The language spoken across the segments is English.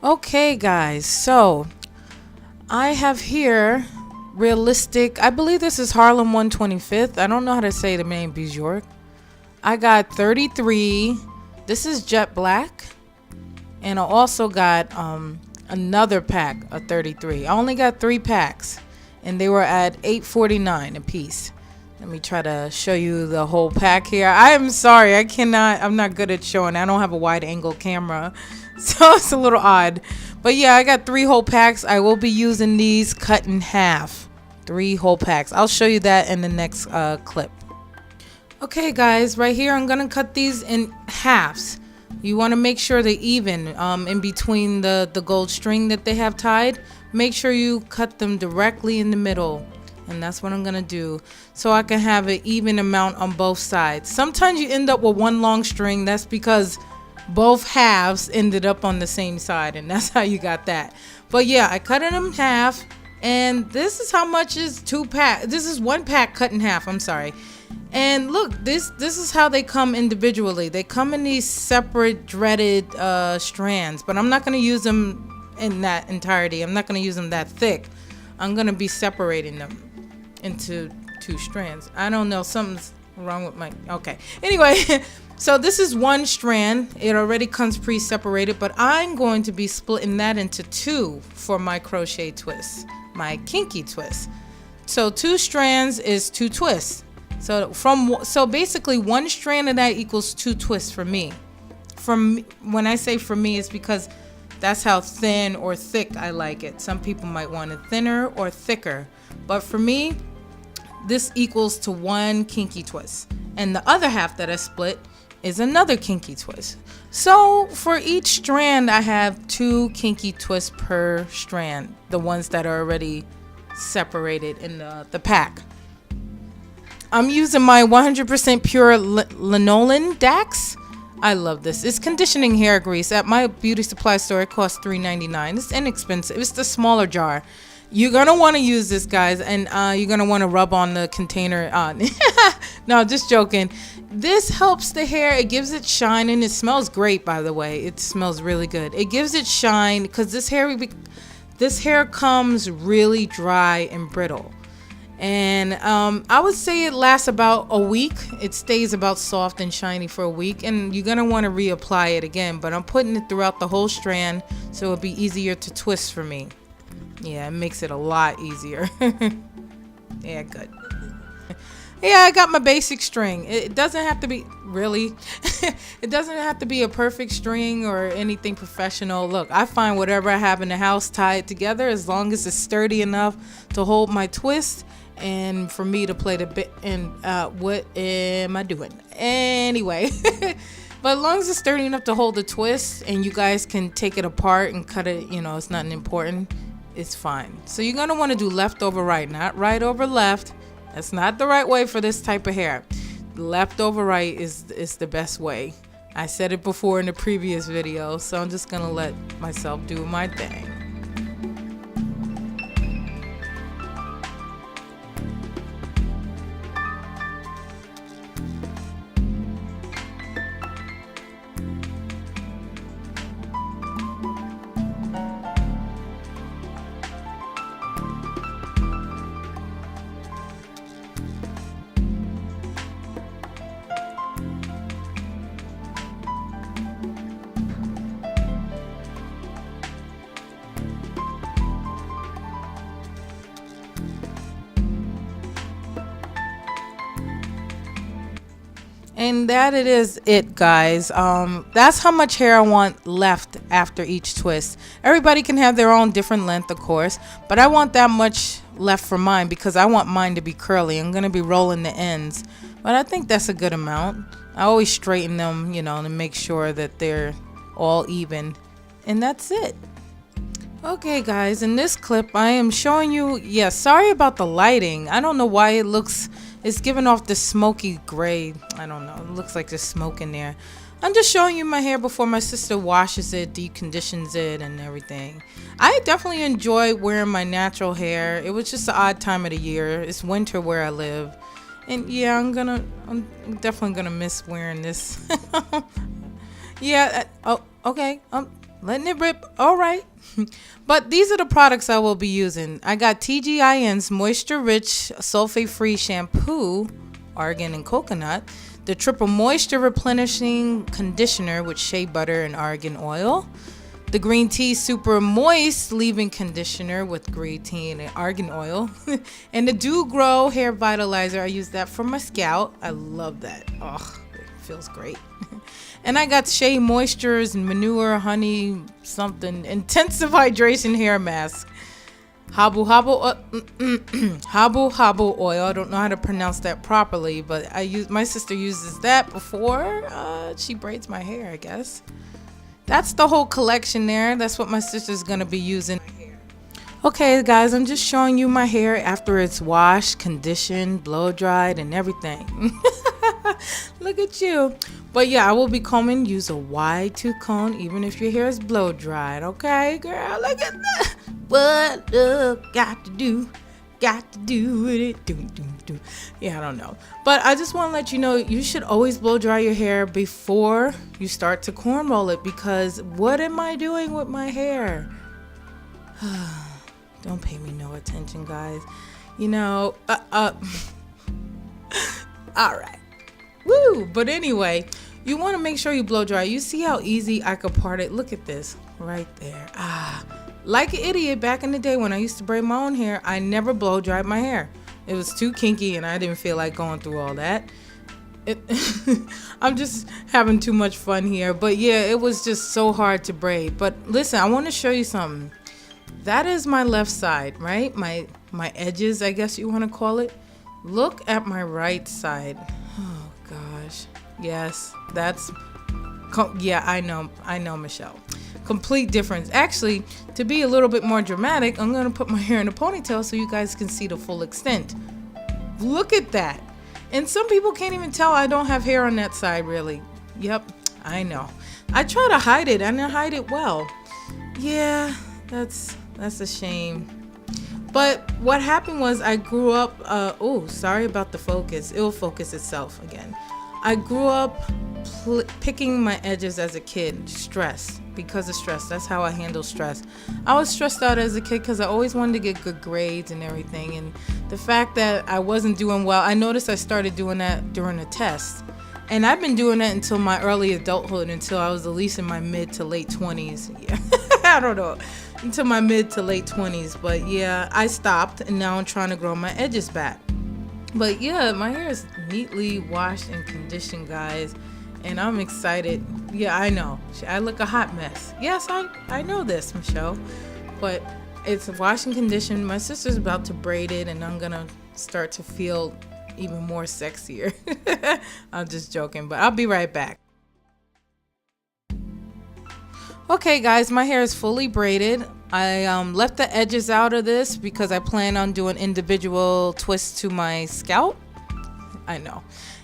Okay, guys, so I have here realistic. I believe this is Harlem 125th. I don't know how to say the name Bijoux. I got 33. This is jet black, and I also got another pack of 33. I only got 3 packs, and they were at $8.49 a piece. Let me try to show you the whole pack here. I am sorry, I'm not good at showing. I don't have a wide angle camera, so it's a little odd. But yeah, I got 3 whole packs. I will be using these cut in half. 3 whole packs. I'll show you that in the next clip. Okay guys, right here I'm gonna cut these in halves. You want to make sure they're even in between the gold string that they have tied. Make sure you cut them directly in the middle, and that's what I'm gonna do, so I can have an even amount on both sides. Sometimes you end up with one long string. That's because both halves ended up on the same side, and that's how you got that. But yeah, I cut it in half, and this is how much is 2 pack. This is 1 pack cut in half, I'm sorry. And look, this is how they come individually. They come in these separate dreaded strands, but I'm not going to use them in that entirety. I'm not going to use them that thick. I'm going to be separating them into 2 strands. I don't know, something's wrong with my, okay. Anyway, so this is 1 strand. It already comes pre-separated, but I'm going to be splitting that into 2 for my crochet twist, my kinky twist. So 2 strands is 2 twists. So basically 1 strand of that equals 2 twists for me. When I say for me, it's because that's how thin or thick I like it. Some people might want it thinner or thicker, but for me, this equals to 1 kinky twist, and the other half that I split is another kinky twist. So for each strand, I have 2 kinky twists per strand, the ones that are already separated in the pack. I'm using my 100% pure lanolin Dax. I love this. It's conditioning hair grease. At my beauty supply store, it costs $3.99. It's inexpensive. It's the smaller jar. You're going to want to use this, guys, and you're going to want to rub on the container. No, just joking. This helps the hair. It gives it shine, and it smells great, by the way. It smells really good. It gives it shine because this hair comes really dry and brittle. And I would say it lasts about a week. It stays about soft and shiny for a week, and you're gonna want to reapply it again, but I'm putting it throughout the whole strand so it'll be easier to twist for me. Yeah, it makes it a lot easier. Yeah, good. Yeah, I got my basic string. It doesn't have to be really it doesn't have to be a perfect string or anything professional. Look, I find whatever I have in the house, tie it together as long as it's sturdy enough to hold my twist and for me to play the bit. And what am I doing anyway? But as long as it's sturdy enough to hold the twist and you guys can take it apart and cut it, you know, it's nothing important, it's fine. So you're gonna want to do left over right, not right over left. That's not the right way for this type of hair. Left over right is the best way. I said it before in the previous video, so I'm just gonna let myself do my thing. And that it is it, guys. That's how much hair I want left after each twist. Everybody can have their own different length, of course, but I want that much left for mine because I want mine to be curly. I'm gonna be rolling the ends, but I think that's a good amount. I always straighten them, you know, to make sure that they're all even, and that's it. Okay guys, in this clip I am showing you, yeah, sorry about the lighting. I don't know why it's giving off this smoky gray. I don't know, it looks like there's smoke in there. I'm just showing you my hair before my sister washes it, deconditions it, and everything. I definitely enjoy wearing my natural hair. It was just an odd time of the year. It's winter where I live, and yeah, I'm definitely gonna miss wearing this. Yeah. Oh, okay. letting it rip. All right. But these are the products I will be using. I got TGIN's Moisture Rich Sulfate Free Shampoo, argan and coconut. The Triple Moisture Replenishing Conditioner with shea butter and argan oil. The Green Tea Super Moist Leave-In Conditioner with green tea and argan oil. And the Dew Grow Hair Vitalizer. I use that for my scalp. I love that. Oh, it feels great. And I got Shea Moistures and Manure Honey something Intensive Hydration Hair Mask. Habu Habu oil. I don't know how to pronounce that properly, but my sister uses that before she braids my hair, I guess. That's the whole collection there. That's what my sister's gonna be using. Okay guys, I'm just showing you my hair after it's washed, conditioned, blow dried, and everything. Look at you. But yeah, I will be combing. Use a wide tooth comb even if your hair is blow dried. Okay, girl, look at that. What love got to do with it. Do. Yeah, I don't know. But I just want to let you know, you should always blow dry your hair before you start to corn roll it, because what am I doing with my hair? Don't pay me no attention, guys. You know, all right. Woo! But anyway, you want to make sure you blow dry. You see how easy I could part it? Look at this right there. Like an idiot back in the day when I used to braid my own hair, I never blow dried my hair. It was too kinky and I didn't feel like going through all that. I'm just having too much fun here. But yeah, it was just so hard to braid. But listen, I want to show you something. That is my left side, right? My edges, I guess you want to call it. Look at my right side. Oh gosh. Yes, that's, yeah, I know, Michelle. Complete difference. Actually, to be a little bit more dramatic, I'm gonna put my hair in a ponytail so you guys can see the full extent. Look at that. And some people can't even tell I don't have hair on that side, really. Yep, I know. I try to hide it and I hide it well. Yeah, that's a shame. But what happened was I grew up, oh, sorry about the focus. It'll focus itself again. I grew up picking my edges as a kid. Stress. Because of stress. That's how I handle stress. I was stressed out as a kid because I always wanted to get good grades and everything. And the fact that I wasn't doing well, I noticed I started doing that during a test. And I've been doing that until my early adulthood, until I was at least in my mid to late 20s. Yeah. I don't know. Until my mid to late 20s. But yeah, I stopped and now I'm trying to grow my edges back. But yeah, my hair is neatly washed and conditioned, guys. And I'm excited. Yeah, I know. I look a hot mess. Yes, I know this, Michelle. But it's wash and conditioned. My sister's about to braid it, and I'm going to start to feel even more sexier. I'm just joking, but I'll be right back. Okay, guys, my hair is fully braided. I left the edges out of this because I plan on doing individual twists to my scalp. I know.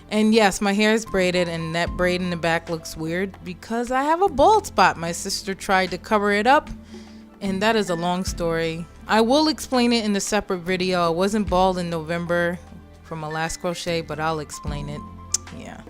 And yes, my hair is braided, and that braid in the back looks weird because I have a bald spot. My sister tried to cover it up, and that is a long story. I will explain it in a separate video. I wasn't bald in November from my last crochet, but I'll explain it. Yeah.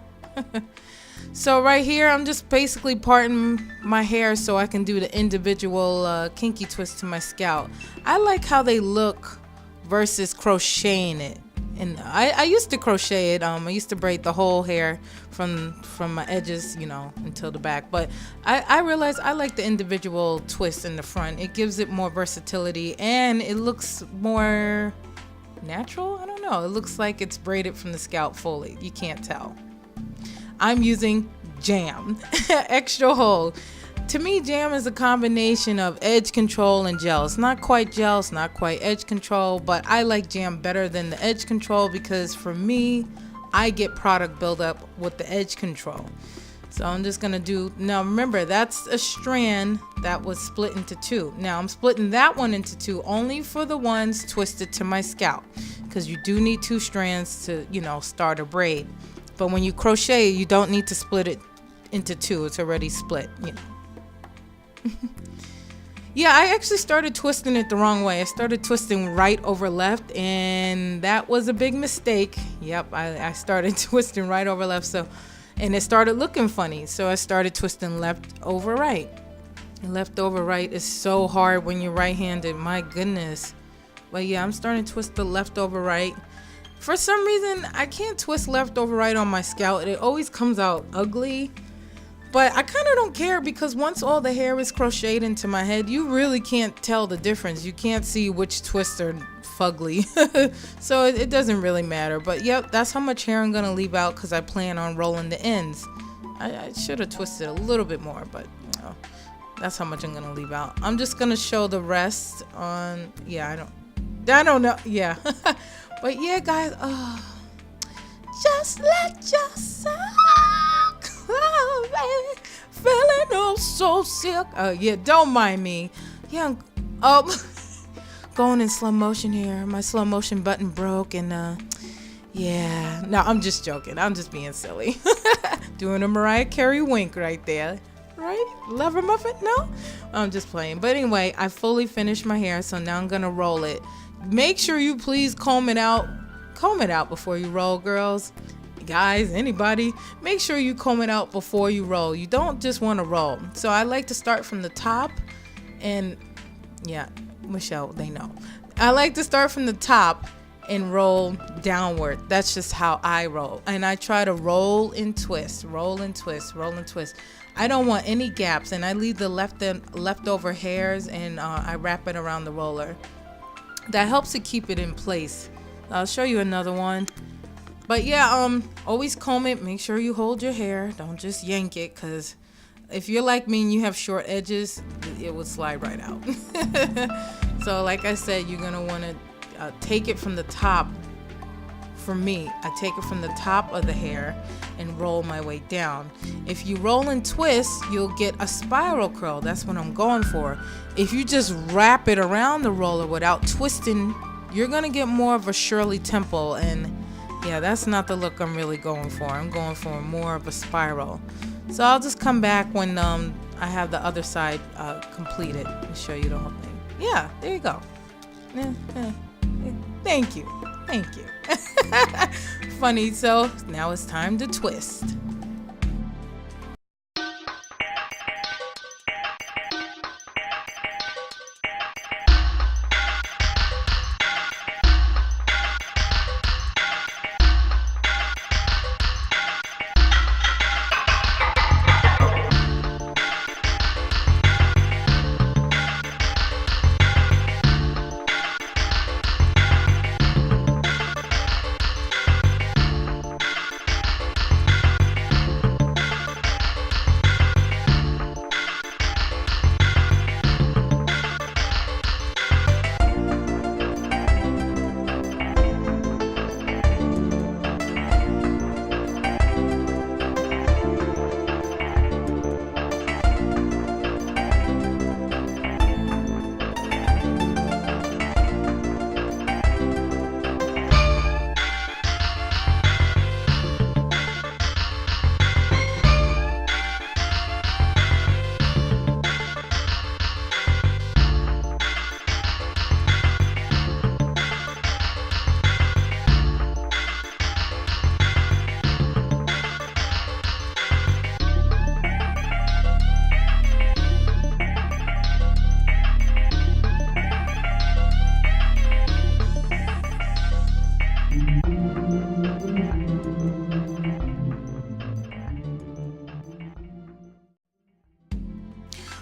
So right here, I'm just basically parting my hair so I can do the individual kinky twist to my scalp. I like how they look versus crocheting it. And I used to crochet it. I used to braid the whole hair from my edges, you know, until the back. But I realized I like the individual twist in the front. It gives it more versatility and it looks more natural. I don't know. It looks like it's braided from the scalp fully. You can't tell. I'm using jam, extra hold. To me, jam is a combination of edge control and gel. It's not quite gel, it's not quite edge control, but I like jam better than the edge control because for me, I get product buildup with the edge control. So I'm just gonna do, now remember, that's a strand that was split into two. Now I'm splitting that one into two only for the ones twisted to my scalp because you do need two strands to, you know, start a braid. But when you crochet, you don't need to split it into two. It's already split, you know. Yeah, I actually started twisting it the wrong way. I started twisting right over left, and that was a big mistake. Yep, I started twisting right over left, and it started looking funny. So I started twisting left over right. Left over right is so hard when you're right-handed. My goodness. But yeah, I'm starting to twist the left over right. For some reason, I can't twist left over right on my scalp. It always comes out ugly. But I kind of don't care because once all the hair is crocheted into my head, you really can't tell the difference. You can't see which twists are fugly. So it doesn't really matter. But yep, that's how much hair I'm going to leave out because I plan on rolling the ends. I should have twisted a little bit more, but you know, that's how much I'm going to leave out. I'm just going to show the rest on, yeah, I don't know. Yeah. But yeah, guys, just let yourself feeling oh so sick. Yeah, don't mind me. Yeah, going in slow motion here. My slow motion button broke, and yeah. No, I'm just joking. I'm just being silly. Doing a Mariah Carey wink right there. Right? Lover muffin? No? I'm just playing. But anyway, I fully finished my hair, so now I'm gonna roll it. Make sure you please comb it out. Comb it out before you roll, girls. Guys, anybody, make sure you comb it out before you roll. You don't just want to roll. So I like to start from the top, and yeah, Michelle, they know. I like to start from the top and roll downward. That's just how I roll. And I try to roll and twist, roll and twist, roll and twist. I don't want any gaps, and I leave the leftover hairs, and I wrap it around the roller. That helps to keep it in place. I'll show you another one. But yeah, always comb it. Make sure you hold your hair. Don't just yank it, because if you're like me and you have short edges, it will slide right out. So like I said, you're going to want to take it from the top. For me, I take it from the top of the hair and roll my way down. If you roll and twist, you'll get a spiral curl. That's what I'm going for. If you just wrap it around the roller without twisting, you're going to get more of a Shirley Temple, and yeah, that's not the look I'm really going for. I'm going for more of a spiral. So I'll just come back when I have the other side completed and show you the whole thing. Yeah, there you go. Thank you. Thank you. Funny. So now it's time to twist.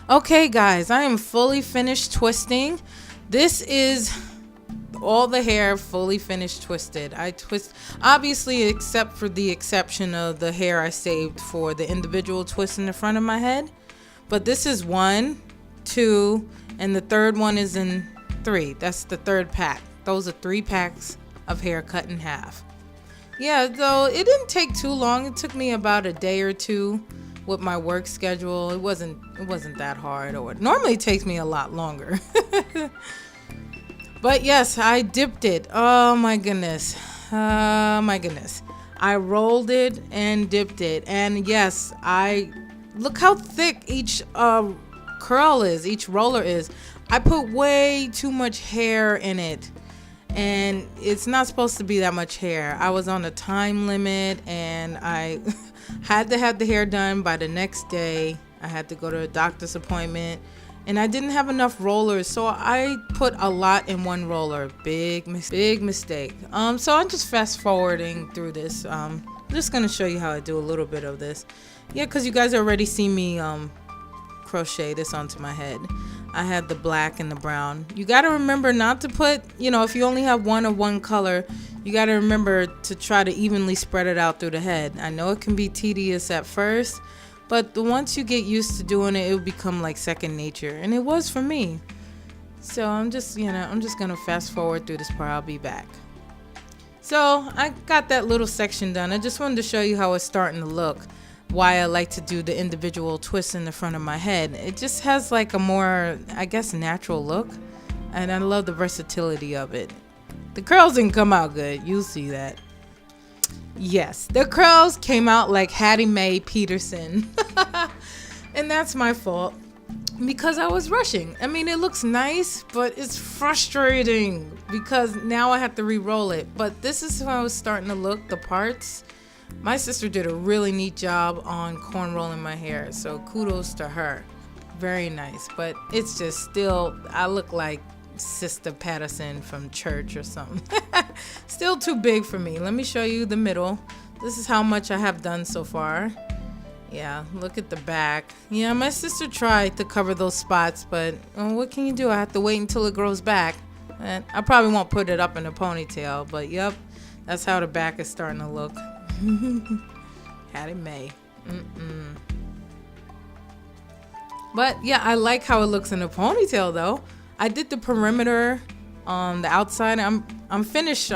Okay guys, I am fully finished twisting. This is all the hair fully finished twisted. I twist, obviously, except for the exception of the hair I saved for the individual twist in the front of my head. But this is 1, 2, and the third one is in 3. That's the third pack. Those are 3 packs of hair cut in half. Yeah, though it didn't take too long. It took me about a day or 2 with my work schedule. It wasn't that hard, or normally it takes me a lot longer. But yes, I dipped it. Oh my goodness. I rolled it and dipped it, and yes, look how thick each curl is, each roller is. I put way too much hair in it, and it's not supposed to be that much hair. I was on a time limit, and I had to have the hair done by the next day. I had to go to a doctor's appointment, and I didn't have enough rollers, so I put a lot in one roller. Big mistake. So I'm just fast forwarding through this. I'm just gonna show you how I do a little bit of this. Yeah, because you guys already see me crochet this onto my head. I had the black and the brown. You got to remember not to put, if you only have one of one color, you got to remember to try to evenly spread it out through the head. I know it can be tedious at first, but once you get used to doing it, it will become like second nature, and it was for me. So I'm just gonna fast forward through this part. I'll be back. So I got that little section done. I just wanted to show you how it's starting to look. Why I like to do the individual twists in the front of my head. It just has like a more, I guess, natural look, and I love the versatility of it. The curls didn't come out good. You'll see that. Yes, the curls came out like Hattie Mae Peterson. And that's my fault because I was rushing. I mean, it looks nice, but it's frustrating because now I have to re-roll it. But this is how I was starting to look, the parts. My sister did a really neat job on corn rolling my hair, so kudos to her. Very nice, but it's just still, I look like Sister Patterson from church or something. Still too big for me. Let me show you the middle. This is how much I have done so far. Yeah, look at the back. Yeah, my sister tried to cover those spots, but what can you do? I have to wait until it grows back. And I probably won't put it up in a ponytail, but yep, that's how the back is starting to look. Hattie Mae. But yeah, I like how it looks in a ponytail though. I did the perimeter on the outside. I'm finished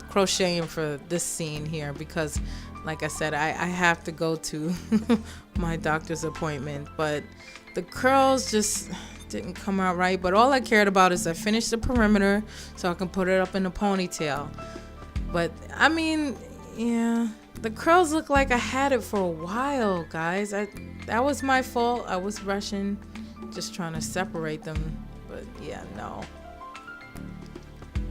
crocheting for this scene here because like I said, I have to go to my doctor's appointment, but the curls just didn't come out right. But all I cared about is I finished the perimeter so I can put it up in a ponytail. But I mean, yeah, the curls look like I had it for a while, guys. That was my fault. I was rushing, just trying to separate them. But yeah, no.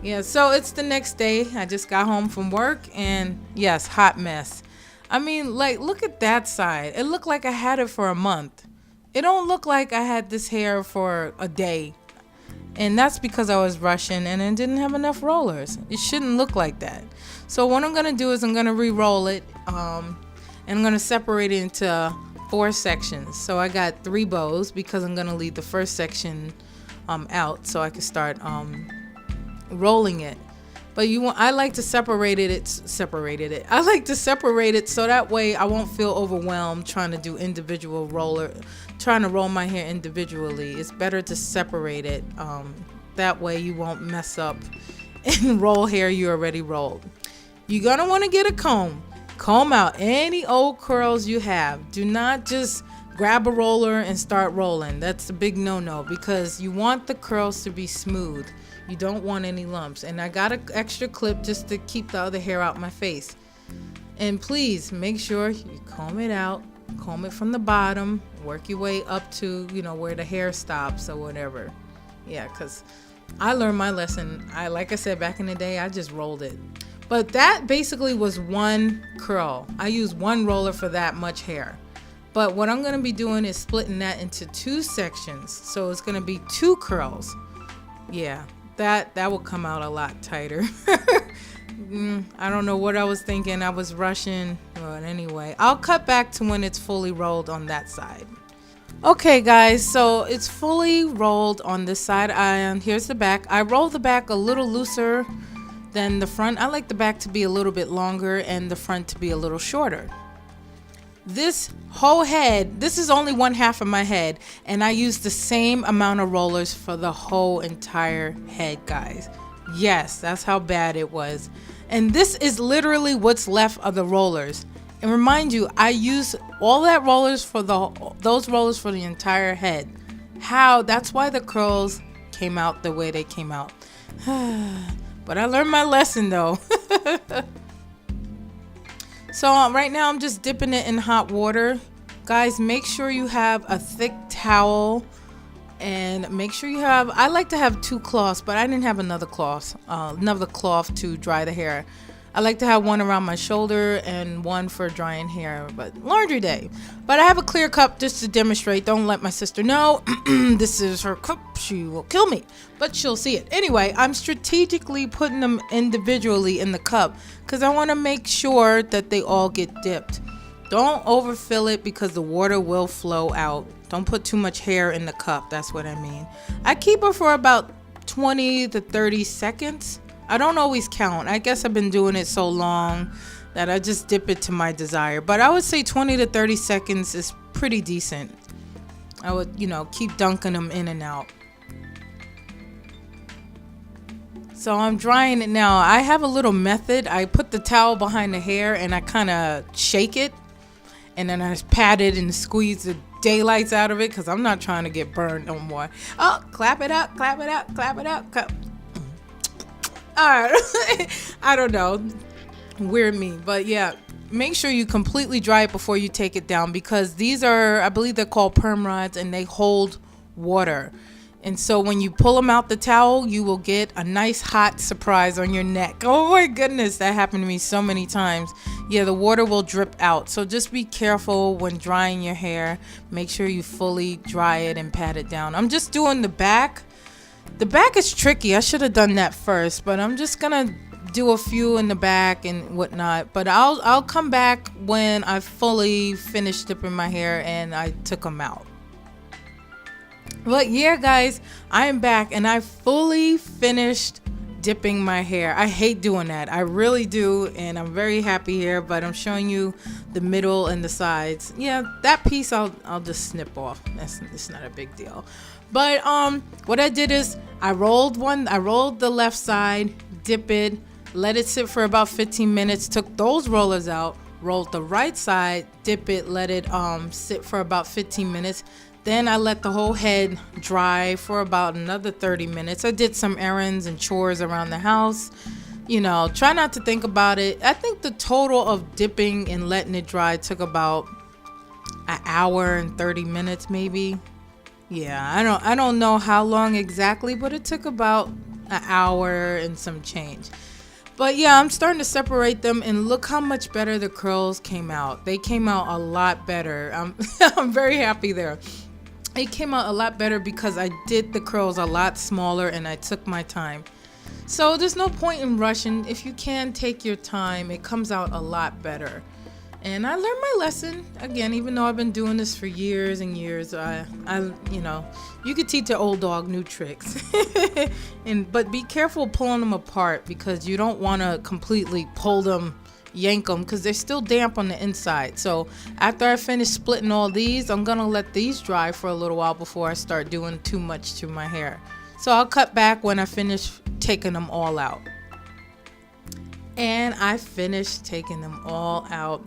Yeah, so it's the next day. I just got home from work, and yes, hot mess. I mean, like, look at that side. It looked like I had it for a month. It don't look like I had this hair for a day. And that's because I was rushing and I didn't have enough rollers. It shouldn't look like that. So what I'm going to do is I'm going to re-roll it. And I'm going to separate it into 4 sections. So I got 3 bows because I'm going to leave the first section out so I can start rolling it. But I like to separate it. I like to separate it so that way I won't feel overwhelmed trying to do trying to roll my hair individually. It's better to separate it. That way you won't mess up and roll hair you already rolled. You're gonna want to get a comb. Comb out any old curls you have. Do not just grab a roller and start rolling. That's a big no-no because you want the curls to be smooth. You don't want any lumps. And I got an extra clip just to keep the other hair out my face. And please make sure you comb it out. Comb it from the bottom. Work your way up to, where the hair stops or whatever. Yeah, because I learned my lesson. Like I said, back in the day, I just rolled it. But that basically was one curl. I used one roller for that much hair. But what I'm going to be doing is splitting that into 2 sections. So it's going to be 2 curls. Yeah. That will come out a lot tighter. I don't know what I was thinking. I was rushing. But anyway, I'll cut back to when it's fully rolled on that side. Okay, guys, so it's fully rolled on this side. Here's the back. I roll the back a little looser than the front. I like the back to be a little bit longer and the front to be a little shorter. This whole head, this is only 1/2 of my head, and I used the same amount of rollers for the whole entire head, guys. Yes, that's how bad it was. And this is literally what's left of the rollers. And remind you, I used all that rollers for those rollers for the entire head. That's why the curls came out the way they came out. But I learned my lesson though. So right now I'm just dipping it in hot water. Guys, make sure you have a thick towel and make sure you have, I like to have 2 cloths, but I didn't have another cloth to dry the hair. I like to have one around my shoulder and one for drying hair, but laundry day. But I have a clear cup just to demonstrate. Don't let my sister know. This is her cup. She will kill me, but she'll see it. Anyway, I'm strategically putting them individually in the cup because I want to make sure that they all get dipped. Don't overfill it because the water will flow out. Don't put too much hair in the cup. That's what I mean. I keep her for about 20 to 30 seconds. I don't always count. I guess I've been doing it so long that I just dip it to my desire. But I would say 20 to 30 seconds is pretty decent. I would, keep dunking them in and out. So I'm drying it now. I have a little method. I put the towel behind the hair and I kind of shake it. And then I pat it and squeeze the daylights out of it because I'm not trying to get burned no more. Oh, clap it up, clap it up, clap it up. All right. I don't know. Weird me. But yeah, make sure you completely dry it before you take it down because these are, I believe they're called perm rods and they hold water. And so when you pull them out the towel, you will get a nice hot surprise on your neck. Oh my goodness, that happened to me so many times. Yeah, the water will drip out. So just be careful when drying your hair. Make sure you fully dry it and pat it down. I'm just doing the back. The back is tricky. I should have done that first, but I'm just gonna do a few in the back and whatnot. But I'll come back when I fully finished dipping my hair and I took them out. But yeah, guys, I am back and I fully finished dipping my hair. I hate doing that. I really do. And I'm very happy here, but I'm showing you the middle and the sides. Yeah, that piece I'll just snip off. It's not a big deal. But what I did is I rolled the left side, dip it, let it sit for about 15 minutes, took those rollers out, rolled the right side, dip it, let it sit for about 15 minutes. Then I let the whole head dry for about another 30 minutes. I did some errands and chores around the house. Try not to think about it. I think the total of dipping and letting it dry took about an hour and 30 minutes maybe. Yeah, I don't know how long exactly, but it took about an hour and some change. But yeah, I'm starting to separate them and look how much better the curls came out. They came out a lot better. I'm very happy there. It came out a lot better because I did the curls a lot smaller and I took my time. So there's no point in rushing. If you can take your time, it comes out a lot better. And I learned my lesson again, even though I've been doing this for years and years. You could teach an old dog new tricks. But be careful pulling them apart because you don't want to completely pull them, yank them, because they're still damp on the inside. So after I finish splitting all these, I'm gonna let these dry for a little while before I start doing too much to my hair. So I'll cut back when I finish taking them all out. And I finished taking them all out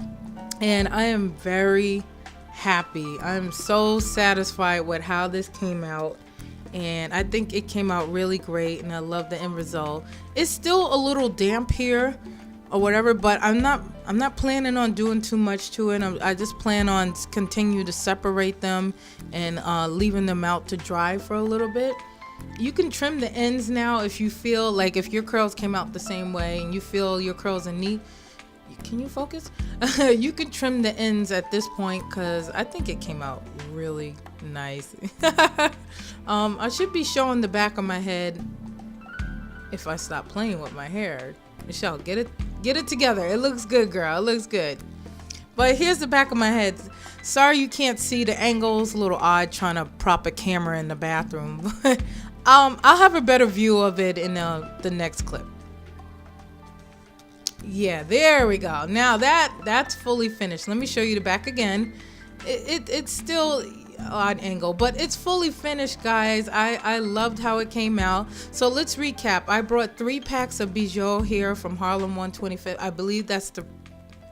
and I am very happy. I'm so satisfied with how this came out. And I think it came out really great and I love the end result. It's still a little damp here or whatever, but I'm not planning on doing too much to it. I just plan on continue to separate them and leaving them out to dry for a little bit. You can trim the ends now if you feel like, if your curls came out the same way and you feel your curls are neat. Can you focus? You can trim the ends at this point because I think it came out really nice. I should be showing the back of my head if I stop playing with my hair. Michelle, get it together. It looks good, girl. It looks good. But here's the back of my head. Sorry you can't see the angles. A little odd trying to prop a camera in the bathroom. But I'll have a better view of it in the next clip. Yeah, there we go. Now that's fully finished. Let me show you the back again. It's still odd angle, but it's fully finished, guys. I loved how it came out. So let's recap. I brought 3 packs of Bijoux Hair from Harlem 125. I believe that's the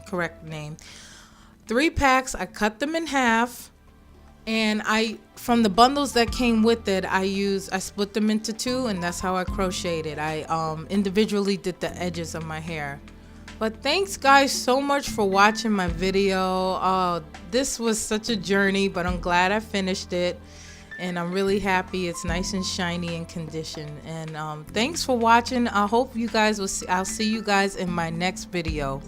correct name. 3 packs. I cut them in half, and from the bundles that came with it, I split them into 2, and that's how I crocheted. I individually did the edges of my hair. But thanks guys so much for watching my video. This was such a journey, but I'm glad I finished it. and I'm really happy. It's nice and shiny and conditioned. And thanks for watching. I hope you guys will I'll see you guys in my next video.